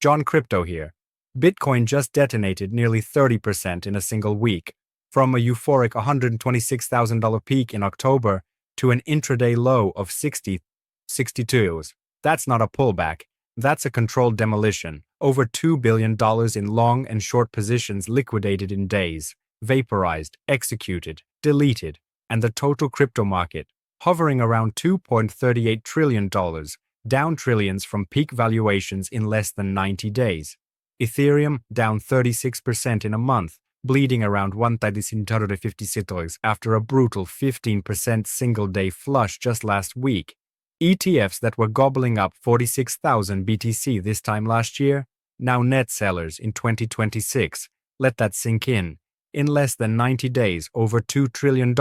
John Crypto here. Bitcoin just detonated nearly 30% in a single week, from a euphoric $126,000 peak in October to an intraday low of 62s. That's not a pullback. That's a controlled demolition. Over $2 billion in long and short positions liquidated in days, vaporized, executed, deleted, and the total crypto market hovering around $2.38 trillion, down trillions from peak valuations in less than 90 days. Ethereum down 36% in a month, bleeding around $1,356 after a brutal 15% single-day flush just last week. ETFs that were gobbling up 46,000 BTC this time last year, now net sellers in 2026. Let that sink in. In less than 90 days, over $2 trillion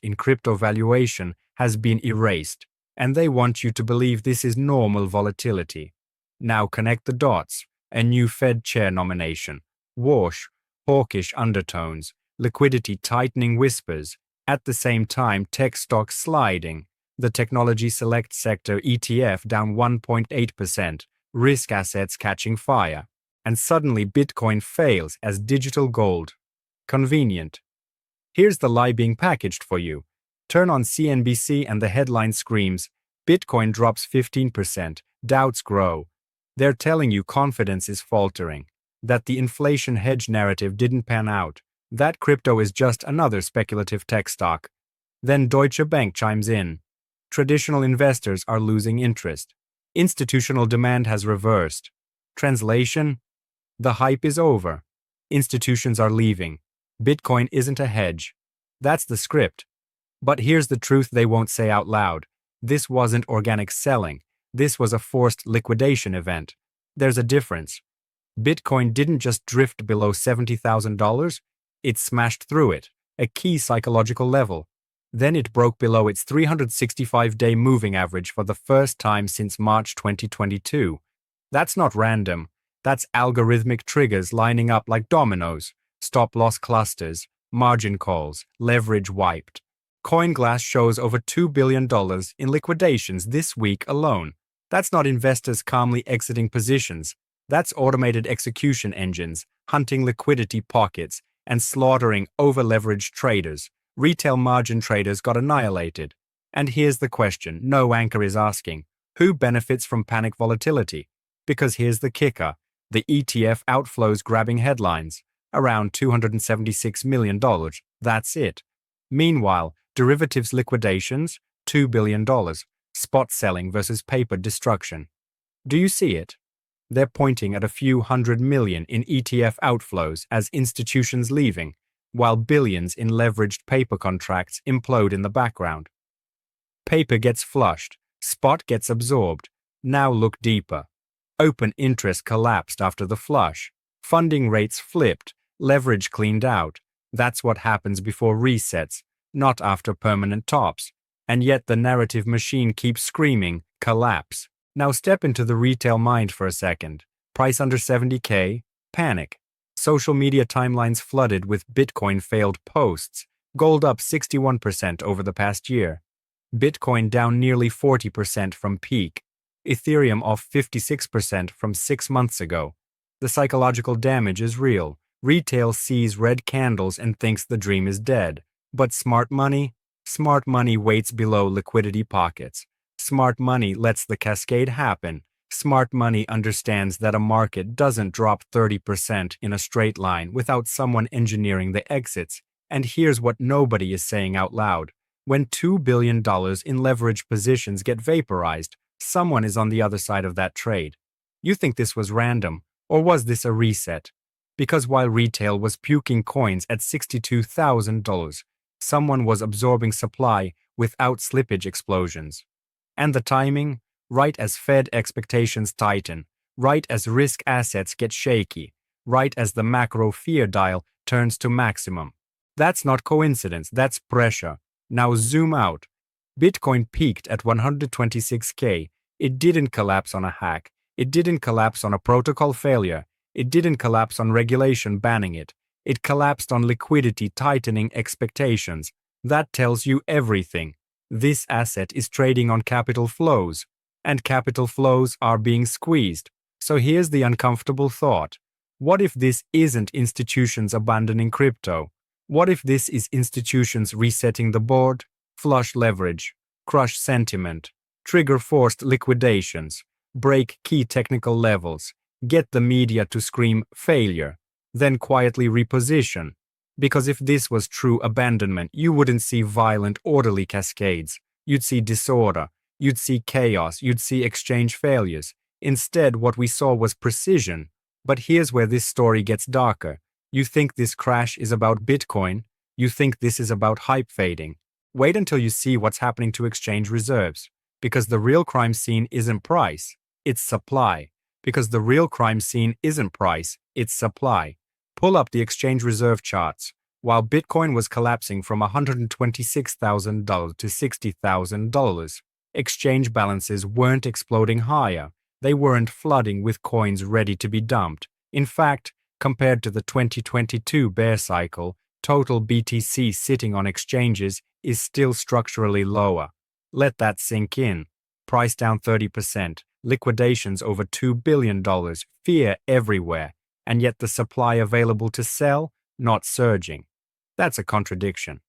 in crypto valuation has been erased, and they want you to believe this is normal volatility. Now connect the dots. A new Fed Chair nomination. Warsh, hawkish undertones. Liquidity tightening whispers. At the same time, tech stocks sliding. The technology select sector ETF down 1.8%, risk assets catching fire. And suddenly Bitcoin fails as digital gold. Convenient. Here's the lie being packaged for you. Turn on CNBC and the headline screams, Bitcoin drops 15%, doubts grow. They're telling you confidence is faltering, that the inflation hedge narrative didn't pan out, that crypto is just another speculative tech stock. Then Deutsche Bank chimes in. Traditional investors are losing interest. Institutional demand has reversed. Translation? The hype is over. Institutions are leaving. Bitcoin isn't a hedge. That's the script. But here's the truth they won't say out loud. This wasn't organic selling. This was a forced liquidation event. There's a difference. Bitcoin didn't just drift below $70,000. It smashed through it, a key psychological level. Then it broke below its 365-day moving average for the first time since March 2022. That's not random. That's algorithmic triggers lining up like dominoes. Stop-loss clusters, margin calls, leverage wiped. CoinGlass shows over $2 billion in liquidations this week alone. That's not investors calmly exiting positions. That's automated execution engines, hunting liquidity pockets, and slaughtering over-leveraged traders. Retail margin traders got annihilated. And here's the question no anchor is asking. Who benefits from panic volatility? Because here's the kicker. The ETF outflows grabbing headlines. Around $276 million. That's it. Meanwhile, derivatives liquidations, $2 billion. Spot selling versus paper destruction. Do you see it? They're pointing at a few hundred million in ETF outflows as institutions leaving, while billions in leveraged paper contracts implode in the background. Paper gets flushed, spot gets absorbed. Now look deeper. Open interest collapsed after the flush. Funding rates flipped, leverage cleaned out. That's what happens before resets, not after permanent tops. And yet the narrative machine keeps screaming, collapse. Now step into the retail mind for a second. Price under 70K, panic. Social media timelines flooded with Bitcoin failed posts, gold up 61% over the past year. Bitcoin down nearly 40% from peak. Ethereum off 56% from 6 months ago. The psychological damage is real. Retail sees red candles and thinks the dream is dead. But smart money waits below liquidity pockets. Smart money lets the cascade happen. Smart money understands that a market doesn't drop 30% in a straight line without someone engineering the exits. And here's what nobody is saying out loud. When $2 billion in leveraged positions get vaporized, someone is on the other side of that trade. You think this was random, or was this a reset? Because while retail was puking coins at $62,000, someone was absorbing supply without slippage explosions. And the timing? Right as Fed expectations tighten, right as risk assets get shaky, right as the macro fear dial turns to maximum. That's not coincidence, that's pressure. Now zoom out. Bitcoin peaked at 126K. It didn't collapse on a hack. It didn't collapse on a protocol failure. It didn't collapse on regulation banning it. It collapsed on liquidity tightening expectations. That tells you everything. This asset is trading on capital flows, and capital flows are being squeezed. So here's the uncomfortable thought. What if this isn't institutions abandoning crypto? What if this is institutions resetting the board, flush leverage, crush sentiment, trigger forced liquidations, break key technical levels, get the media to scream failure, then quietly reposition? Because if this was true abandonment, you wouldn't see violent, orderly cascades. You'd see disorder, you'd see chaos, you'd see exchange failures. Instead, what we saw was precision. But here's where this story gets darker. You think this crash is about Bitcoin? You think this is about hype fading? Wait until you see what's happening to exchange reserves. Because the real crime scene isn't price, it's supply. Because the real crime scene isn't price, it's supply. Pull up the exchange reserve charts. While Bitcoin was collapsing from $126,000 to $60,000, exchange balances weren't exploding higher. They weren't flooding with coins ready to be dumped. In fact, compared to the 2022 bear cycle, total BTC sitting on exchanges is still structurally lower. Let that sink in. Price down 30%, liquidations over $2 billion, fear everywhere, and yet the supply available to sell, not surging. That's a contradiction.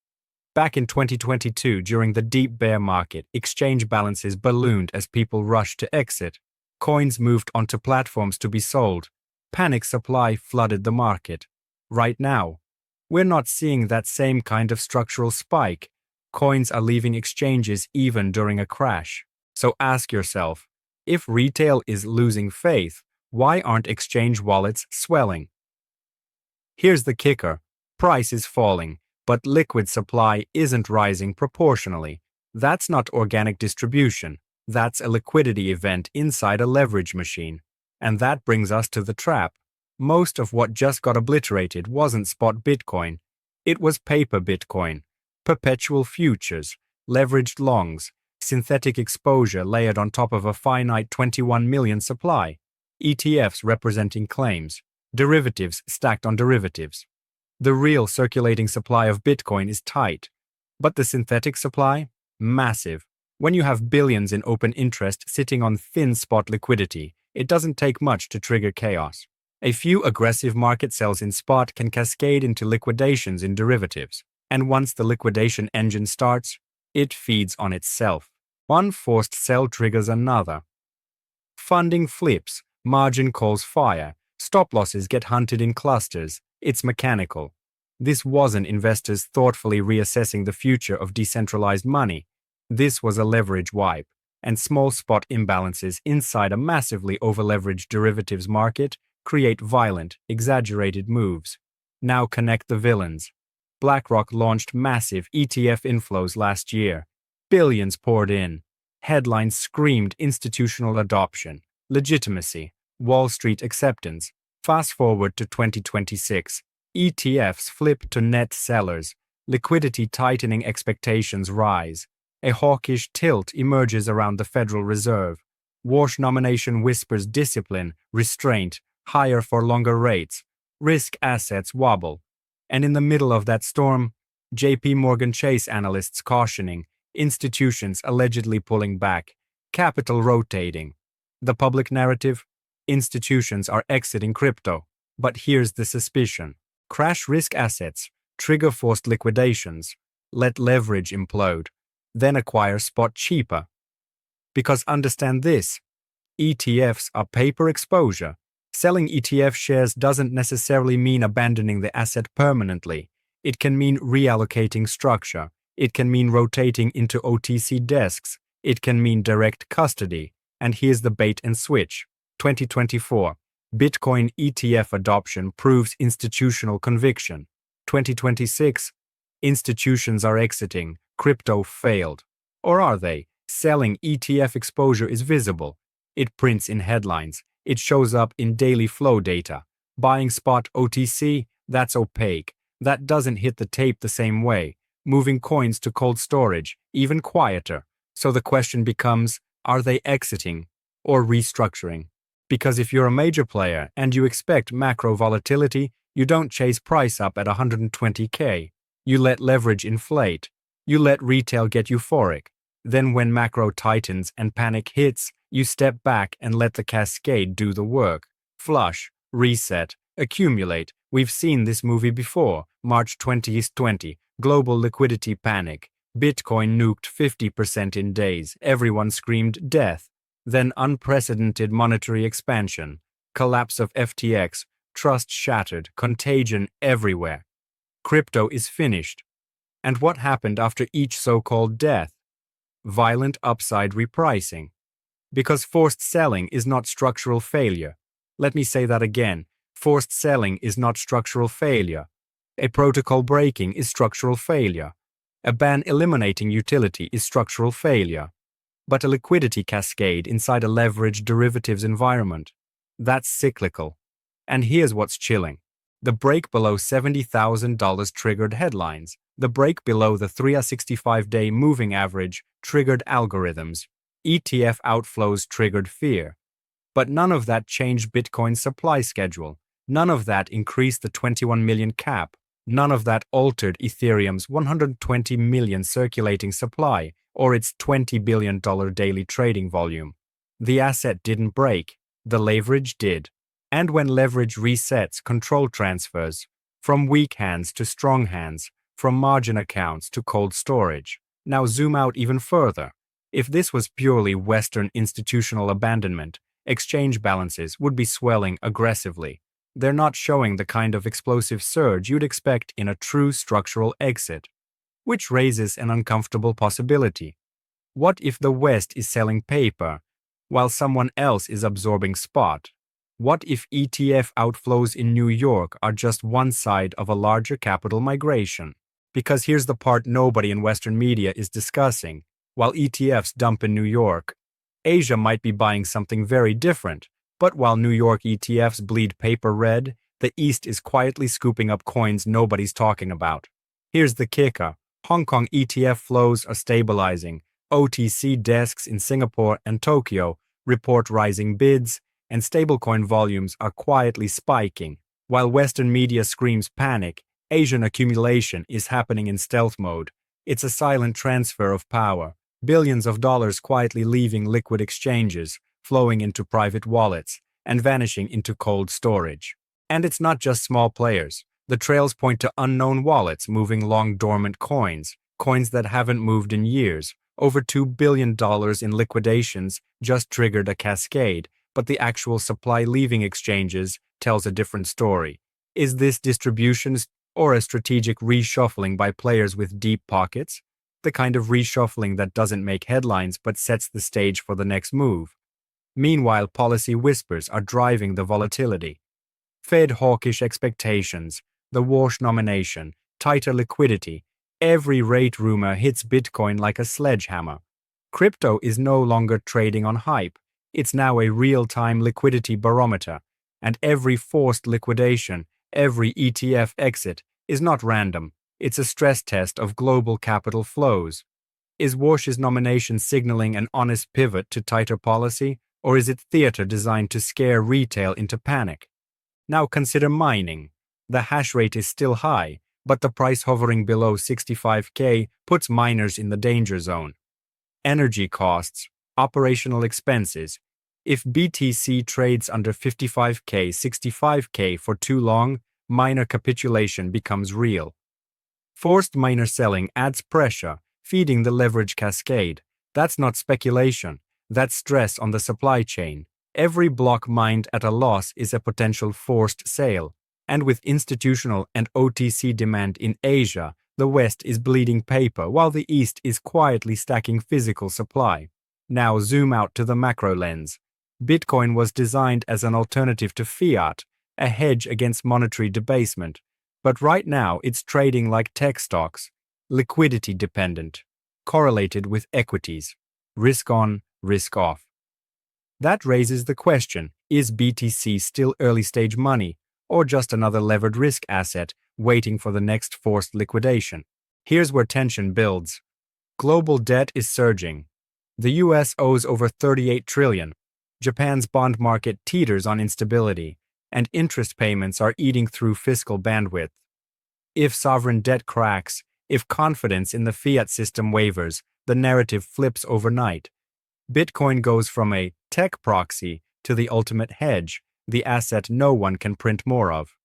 Back in 2022, during the deep bear market, exchange balances ballooned as people rushed to exit. Coins moved onto platforms to be sold. Panic supply flooded the market. Right now, we're not seeing that same kind of structural spike. Coins are leaving exchanges even during a crash. So ask yourself, if retail is losing faith, why aren't exchange wallets swelling? Here's the kicker. Price is falling, but liquid supply isn't rising proportionally. That's not organic distribution. That's a liquidity event inside a leverage machine. And that brings us to the trap. Most of what just got obliterated wasn't spot Bitcoin. It was paper Bitcoin, perpetual futures, leveraged longs, synthetic exposure layered on top of a finite 21 million supply, ETFs representing claims, derivatives stacked on derivatives. The real circulating supply of Bitcoin is tight, but the synthetic supply? Massive. When you have billions in open interest sitting on thin spot liquidity, it doesn't take much to trigger chaos. A few aggressive market sells in spot can cascade into liquidations in derivatives, and once the liquidation engine starts, it feeds on itself. One forced sell triggers another. Funding flips, margin calls fire, stop losses get hunted in clusters. It's mechanical. This wasn't investors thoughtfully reassessing the future of decentralized money. This was a leverage wipe, and small spot imbalances inside a massively over-leveraged derivatives market create violent, exaggerated moves. Now connect the villains. BlackRock launched massive ETF inflows last year. Billions poured in. Headlines screamed institutional adoption, legitimacy, Wall Street acceptance. Fast forward to 2026. ETFs flip to net sellers. Liquidity tightening expectations rise. A hawkish tilt emerges around the Federal Reserve. Warsh nomination whispers discipline, restraint, higher for longer rates. Risk assets wobble. And in the middle of that storm, JP Morgan Chase analysts cautioning, institutions allegedly pulling back, capital rotating. The public narrative? Institutions are exiting crypto. But here's the suspicion. Crash risk assets, trigger forced liquidations, let leverage implode, then acquire spot cheaper. Because understand this, ETFs are paper exposure. Selling ETF shares doesn't necessarily mean abandoning the asset permanently. It can mean reallocating structure. It can mean rotating into OTC desks. It can mean direct custody. And here's the bait and switch. 2024. Bitcoin ETF adoption proves institutional conviction. 2026. Institutions are exiting. Crypto failed. Or are they? Selling ETF exposure is visible. It prints in headlines. It shows up in daily flow data. Buying spot OTC, that's opaque. That doesn't hit the tape the same way. Moving coins to cold storage, even quieter. So the question becomes, are they exiting or restructuring? Because if you're a major player and you expect macro volatility, you don't chase price up at 120K. You let leverage inflate. You let retail get euphoric. Then when macro tightens and panic hits, You step back and let the cascade do the work. Flush, reset, accumulate. We've seen this movie before. March 2020, global liquidity panic. Bitcoin nuked 50% in days. Everyone screamed death. Then unprecedented monetary expansion. Collapse of FTX. Trust shattered. Contagion everywhere. Crypto is finished. And what happened after each so-called death? Violent upside repricing. Because forced selling is not structural failure. Let me say that again. Forced selling is not structural failure. A protocol breaking is structural failure. A ban eliminating utility is structural failure. But a liquidity cascade inside a leveraged derivatives environment, that's cyclical. And here's what's chilling. The break below $70,000 triggered headlines. The break below the 365-day moving average triggered algorithms. ETF outflows triggered fear. But none of that changed Bitcoin's supply schedule. None of that increased the 21 million cap. None of that altered Ethereum's 120 million circulating supply or its $20 billion daily trading volume. The asset didn't break. The leverage did. And when leverage resets, control transfers from weak hands to strong hands, from margin accounts to cold storage. Now zoom out even further. If this was purely Western institutional abandonment, exchange balances would be swelling aggressively. They're not showing the kind of explosive surge you'd expect in a true structural exit, which raises an uncomfortable possibility. What if the West is selling paper while someone else is absorbing spot? What if ETF outflows in New York are just one side of a larger capital migration? Because here's the part nobody in Western media is discussing. While ETFs dump in New York, Asia might be buying something very different. But while New York ETFs bleed paper red, the East is quietly scooping up coins nobody's talking about. Here's the kicker. Hong Kong ETF flows are stabilizing. OTC desks in Singapore and Tokyo report rising bids, and stablecoin volumes are quietly spiking. While Western media screams panic, Asian accumulation is happening in stealth mode. It's a silent transfer of power. Billions of dollars quietly leaving liquid exchanges, flowing into private wallets, and vanishing into cold storage. And it's not just small players. The trails point to unknown wallets moving long dormant coins that haven't moved in years. Over $2 billion in liquidations just triggered a cascade, but the actual supply leaving exchanges tells a different story. Is this distributions or a strategic reshuffling by players with deep pockets? The kind of reshuffling that doesn't make headlines but sets the stage for the next move. Meanwhile, policy whispers are driving the volatility. Fed hawkish expectations, the Warsh nomination, tighter liquidity. Every rate rumor hits Bitcoin like a sledgehammer. Crypto is no longer trading on hype. It's now a real-time liquidity barometer. And every forced liquidation, every ETF exit is not random. It's a stress test of global capital flows. Is Warsh's nomination signaling an honest pivot to tighter policy, or is it theater designed to scare retail into panic? Now consider mining. The hash rate is still high, but the price hovering below 65K puts miners in the danger zone. Energy costs, operational expenses. If BTC trades under 55K, 65K for too long, miner capitulation becomes real. Forced miner selling adds pressure, feeding the leverage cascade. That's not speculation. That's stress on the supply chain. Every block mined at a loss is a potential forced sale. And with institutional and OTC demand in Asia, the West is bleeding paper while the East is quietly stacking physical supply. Now zoom out to the macro lens. Bitcoin was designed as an alternative to fiat, a hedge against monetary debasement. But right now it's trading like tech stocks, liquidity dependent, correlated with equities, risk on, risk off. That raises the question, is BTC still early stage money or just another levered risk asset waiting for the next forced liquidation? Here's where tension builds. Global debt is surging. The US owes over $38 trillion. Japan's bond market teeters on instability, and interest payments are eating through fiscal bandwidth. If sovereign debt cracks, if confidence in the fiat system wavers, the narrative flips overnight. Bitcoin goes from a tech proxy to the ultimate hedge, the asset no one can print more of.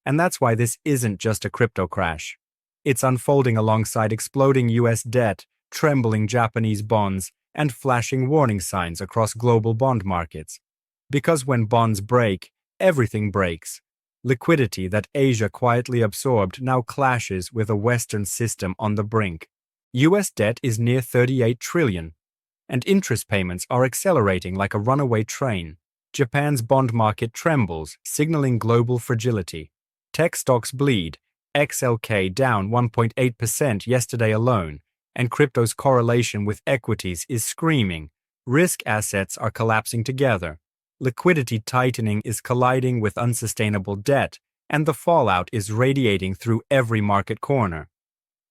And that's why this isn't just a crypto crash. It's unfolding alongside exploding US debt, trembling Japanese bonds, and flashing warning signs across global bond markets. Because when bonds break, everything breaks. Liquidity that Asia quietly absorbed now clashes with a Western system on the brink. US debt is near 38 trillion, and interest payments are accelerating like a runaway train. Japan's bond market trembles, signaling global fragility. Tech stocks bleed, XLK down 1.8% yesterday alone, and crypto's correlation with equities is screaming. Risk assets are collapsing together. Liquidity tightening is colliding with unsustainable debt, and the fallout is radiating through every market corner.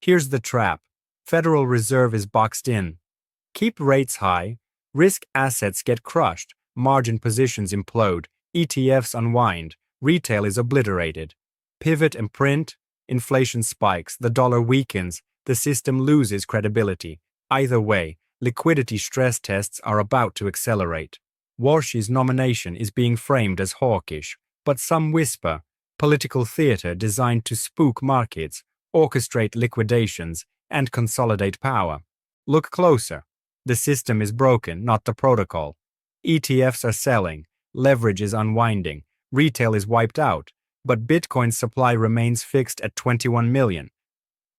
Here's the trap. Federal Reserve is boxed in. Keep rates high, risk assets get crushed, margin positions implode, ETFs unwind, retail is obliterated. Pivot and print, inflation spikes, the dollar weakens, the system loses credibility. Either way, liquidity stress tests are about to accelerate. Warsh's nomination is being framed as hawkish, but some whisper, political theater designed to spook markets, orchestrate liquidations, and consolidate power. Look closer. The system is broken, not the protocol. ETFs are selling, leverage is unwinding, retail is wiped out, but Bitcoin's supply remains fixed at 21 million.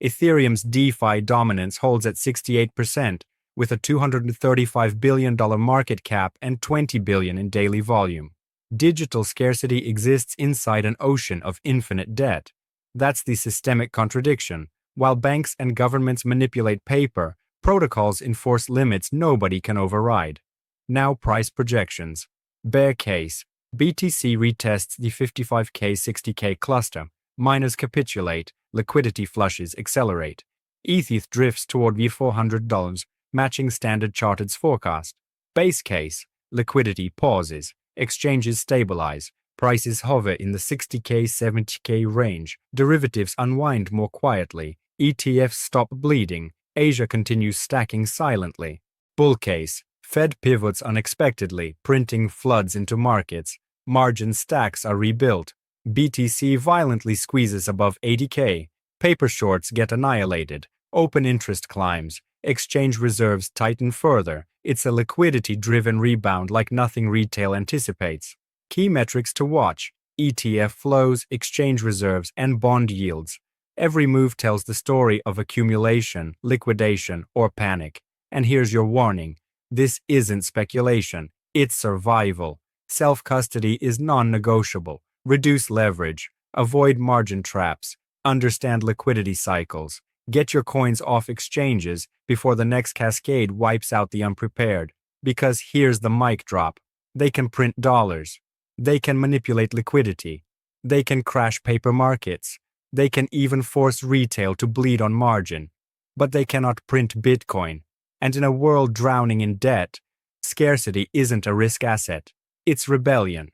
Ethereum's DeFi dominance holds at 68%, with a $235 billion market cap and $20 billion in daily volume. Digital scarcity exists inside an ocean of infinite debt. That's the systemic contradiction. While banks and governments manipulate paper, protocols enforce limits nobody can override. Now price projections. Bear case. BTC retests the 55K 60K cluster. Miners capitulate. Liquidity flushes accelerate. ETH drifts toward $400, matching Standard Chartered's forecast. Base case. Liquidity pauses. Exchanges stabilize. Prices hover in the 60K 70K range. Derivatives unwind more quietly. ETFs stop bleeding. Asia continues stacking silently. Bull case. Fed pivots unexpectedly, printing floods into markets. Margin stacks are rebuilt. BTC violently squeezes above 80K. Paper shorts get annihilated. Open interest climbs. Exchange reserves tighten further. It's a liquidity-driven rebound like nothing retail anticipates. Key metrics to watch: ETF flows, exchange reserves, and bond yields. Every move tells the story of accumulation, liquidation, or panic. And here's your warning. This isn't speculation. It's survival. Self-custody is non-negotiable. Reduce leverage. Avoid margin traps. Understand liquidity cycles. Get your coins off exchanges before the next cascade wipes out the unprepared. Because here's the mic drop. They can print dollars. They can manipulate liquidity. They can crash paper markets. They can even force retail to bleed on margin. But they cannot print Bitcoin. And in a world drowning in debt, scarcity isn't a risk asset. It's rebellion.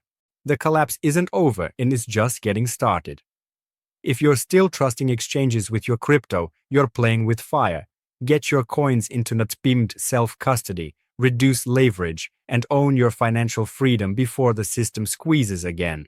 The collapse isn't over and it's just getting started. If you're still trusting exchanges with your crypto, you're playing with fire. Get your coins into not-beamed self-custody, reduce leverage, and own your financial freedom before the system squeezes again.